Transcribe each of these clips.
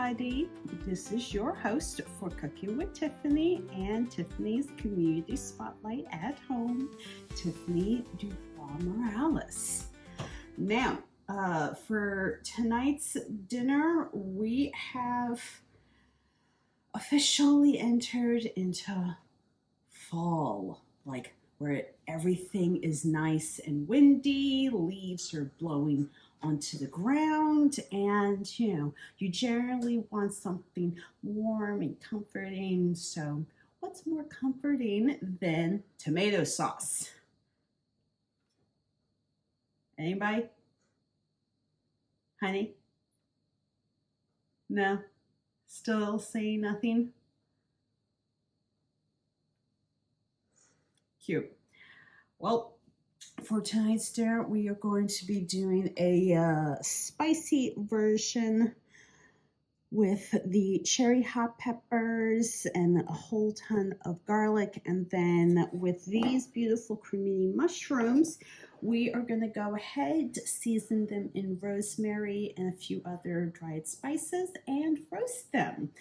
everybody. This is your host for Cooking with Tiffany and Tiffany's Community Spotlight at Home, Tiffany DuBois-Morales. Now, for tonight's dinner, we have officially entered into fall, like where everything is nice and windy, leaves are blowing onto the ground, and you generally want something warm and comforting. So what's more comforting than tomato sauce? Anybody? Honey? No? Still saying nothing? Cute. Well, for tonight's dinner, we are going to be doing a spicy version with the cherry hot peppers and a whole ton of garlic. And then with these beautiful cremini mushrooms, we are going to go ahead, season them in rosemary and a few other dried spices, and roast them.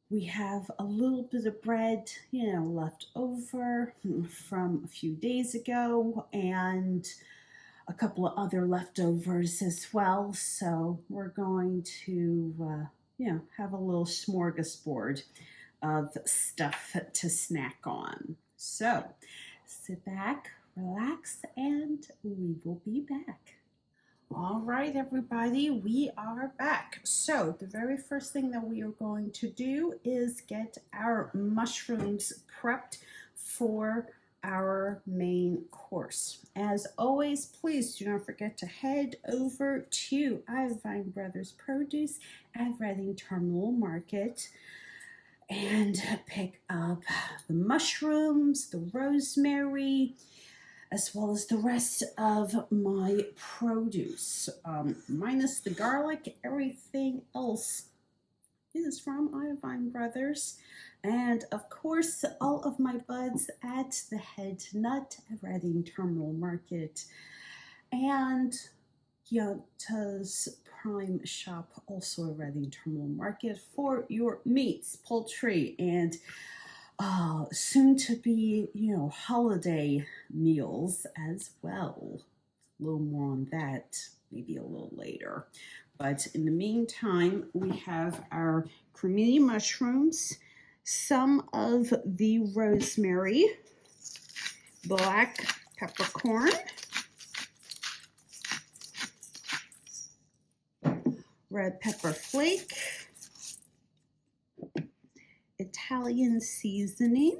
We have a little bit of bread, left over from a few days ago, and a couple of other leftovers as well. So we're going to, have a little smorgasbord of stuff to snack on. So sit back, relax, and we will be back. All right, everybody, we are back. So the very first thing that we are going to do is get our mushrooms prepped for our main course. As always, please do not forget to head over to Irvine Brothers Produce at Reading Terminal Market and pick up the mushrooms, the rosemary, as well as the rest of my produce. Minus the garlic, everything else is from Irvine Brothers. And of course, all of my buds at the Head Nut at Reading Terminal Market. And Yonta's Prime Shop, also at Reading Terminal Market, for your meats, poultry, and soon to be, holiday meals as well. A little more on that maybe a little later. But in the meantime, we have our cremini mushrooms, some of the rosemary, black peppercorn, red pepper flake, Italian seasoning,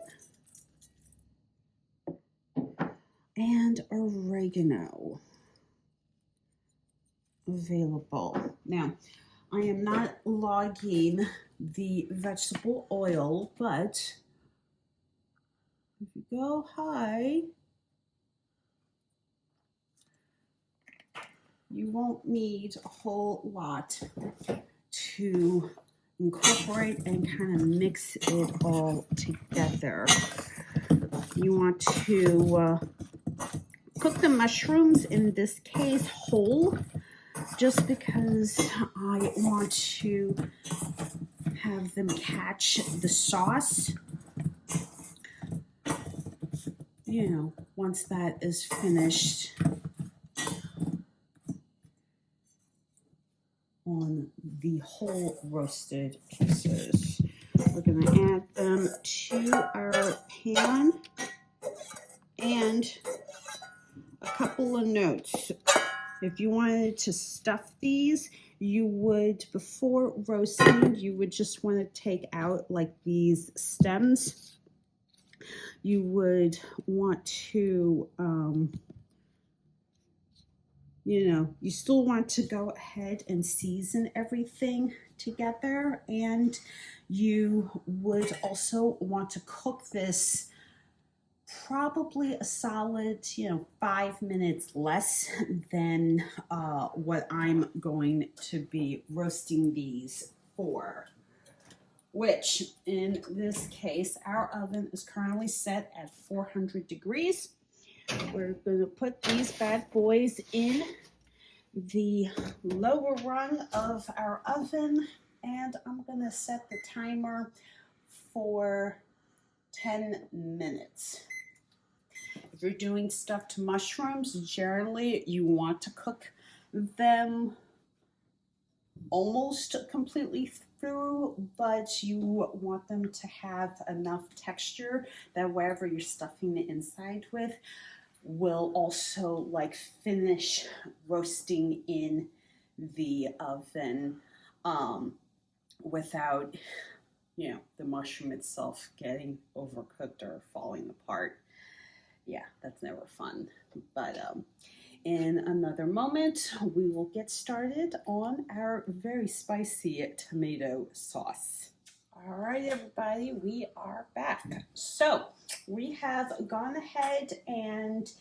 and oregano available. Now, I am not logging the vegetable oil, but if you go high, you won't need a whole lot to incorporate and kind of mix it all together. You want to cook the mushrooms, in this case whole, just because I want to have them catch the sauce. Once that is finished on the whole roasted pieces. We're going to add them to our pan. And a couple of notes. If you wanted to stuff these, you would, before roasting, you would just want to take out like these stems. You would want to, you still want to go ahead and season everything together. And you would also want to cook this probably a solid, 5 minutes less than what I'm going to be roasting these for, which in this case, our oven is currently set at 400 degrees. We're going to put these bad boys in the lower rung of our oven and I'm gonna set the timer for 10 minutes. If you're doing stuffed mushrooms, generally you want to cook them almost completely through, but you want them to have enough texture that wherever you're stuffing the inside with will also like finish roasting in the oven without, you know, the mushroom itself getting overcooked or falling apart. Yeah, that's never fun. But in another moment, we will get started on our very spicy tomato sauce. All right, everybody, we are back. So we have gone ahead and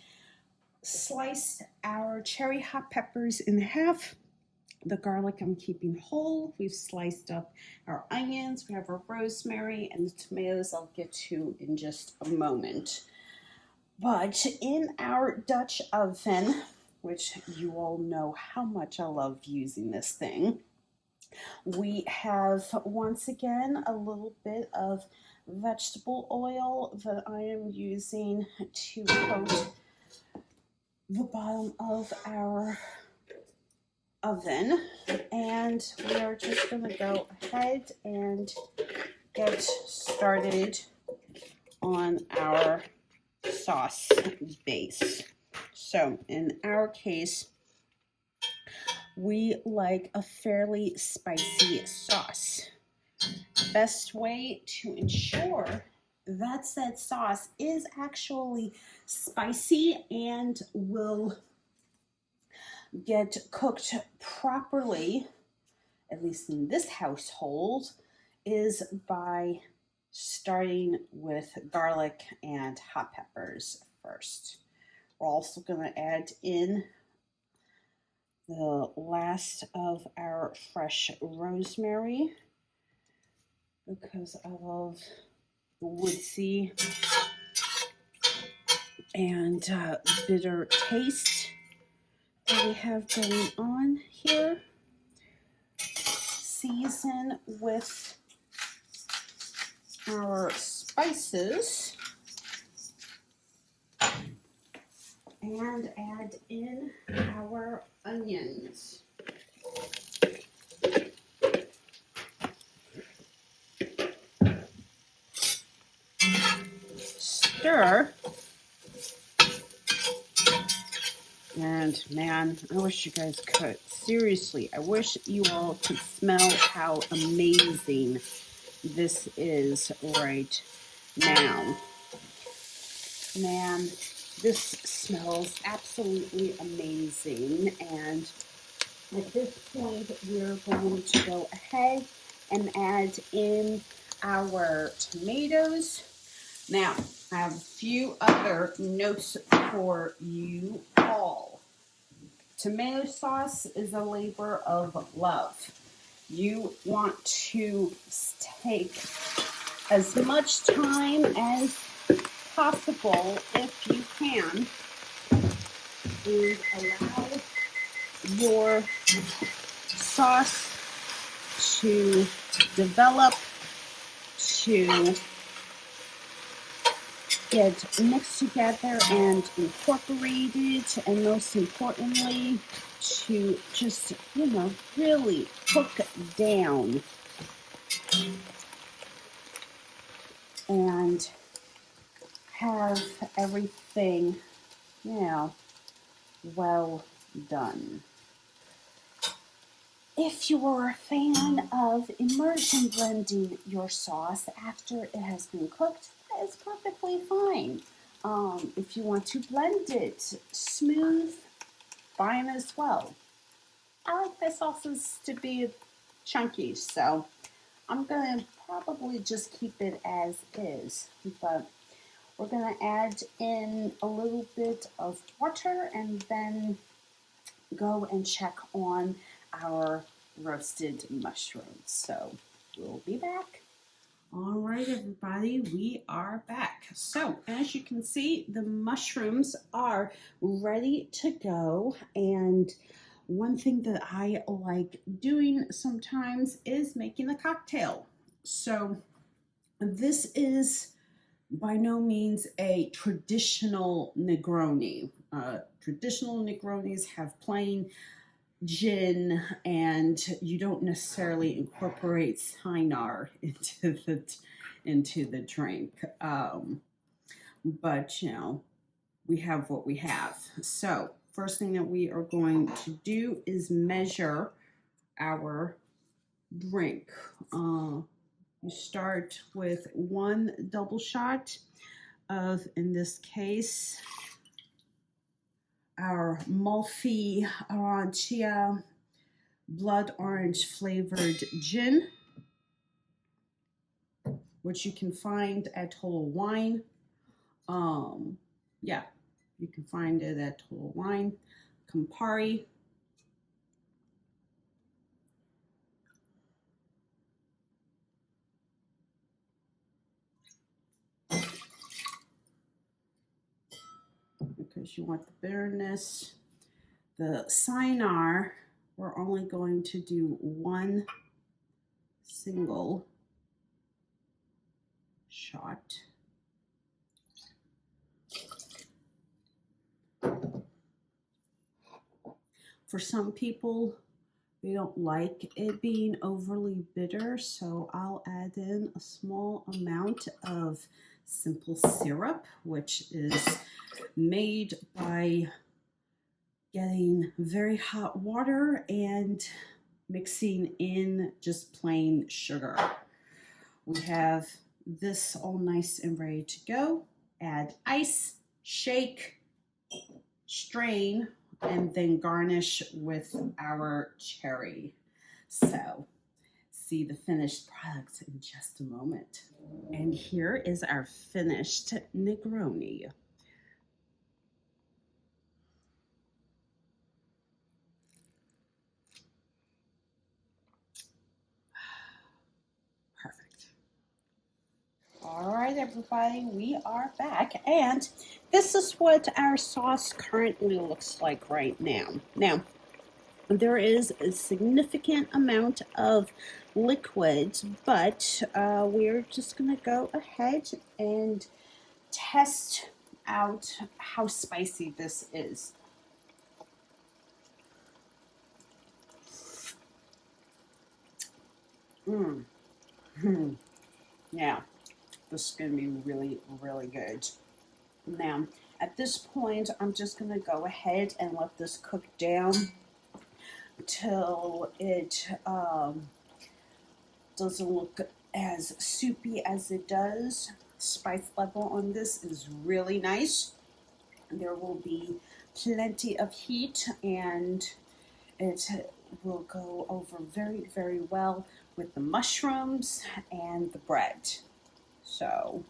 sliced our cherry hot peppers in half. The garlic I'm keeping whole. We've sliced up our onions. We have our rosemary and the tomatoes I'll get to in just a moment. But in our Dutch oven, which you all know how much I love using this thing, we have once again a little bit of vegetable oil that I am using to coat the bottom of our oven, and we are just going to go ahead and get started on our sauce base. So in our case, we like a fairly spicy sauce. Best way to ensure that said sauce is actually spicy and will get cooked properly, at least in this household, is by starting with garlic and hot peppers first. We're also going to add in the last of our fresh rosemary because I love the woodsy and bitter taste that we have going on here. Season with our spices and add in our onions. Stir. And man, I wish you guys could. Seriously, I wish you all could smell how amazing this is right now. Man, this smells absolutely amazing. And at this point, we're going to go ahead and add in our tomatoes. Now, I have a few other notes for you all. Tomato sauce is a labor of love. You want to take as much time as possible, if you can, and allow your sauce to develop, to get mixed together and incorporated, and most importantly, to just, you know, really cook down and have everything, you know, well done. If you are a fan of immersion blending your sauce after it has been cooked, that is perfectly fine. If you want to blend it smooth, fine as well. I like my sauces to be chunky, so I'm going to probably just keep it as is. But we're going to add in a little bit of water and then go and check on our roasted mushrooms. So we'll be back. All right, everybody, we are back. So as you can see, the mushrooms are ready to go, and one thing that I like doing sometimes is making a cocktail. So this is by no means a traditional Negroni. Traditional Negronis have plain gin, and you don't necessarily incorporate cynar into the drink. But you know, we have what we have. So first thing that we are going to do is measure our drink. You start with 1 double shot of, in this case, our Malfi Arancia blood orange flavored gin, which you can find at Total Wine. Yeah, you can find it at Total Wine. Campari. Because you want the bitterness. The cynar, we're only going to do 1 single shot. For some people, they don't like it being overly bitter, so I'll add in a small amount of simple syrup, which is made by getting very hot water and mixing in just plain sugar. We have this all nice and ready to go. Add ice, shake, strain, and then garnish with our cherry. So, see the finished product in just a moment. And here is our finished Negroni. Perfect. All right, everybody, we are back, and this is what our sauce currently looks like right now. Now, there is a significant amount of liquid, but we're just going to go ahead and test out how spicy this is. Yeah, this is going to be really, really good. Now, at this point, I'm just going to go ahead and let this cook down till it doesn't look as soupy as it does. Spice level on this is really nice. There will be plenty of heat, and it will go over very, very well with the mushrooms and the bread. So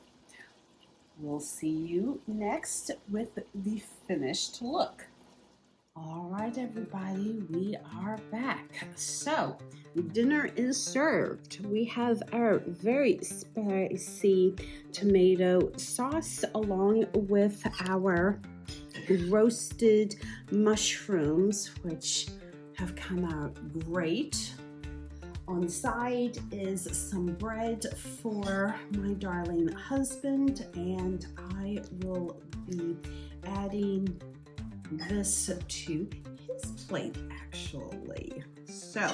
we'll see you next with the finished look. All right, everybody, we are back. So dinner is served. We have our very spicy tomato sauce along with our roasted mushrooms, which have come out great. On the side is some bread for my darling husband, and I will be adding this to his plate, actually. So,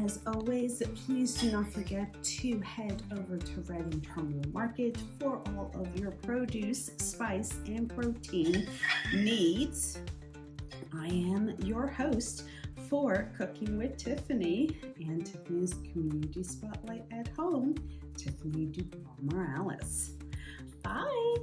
as always, please do not forget to head over to Reading Terminal Market for all of your produce, spice, and protein needs. I am your host for Cooking with Tiffany and Tiffany's Community Spotlight at Home, Tiffany DuBois-Morales. Bye!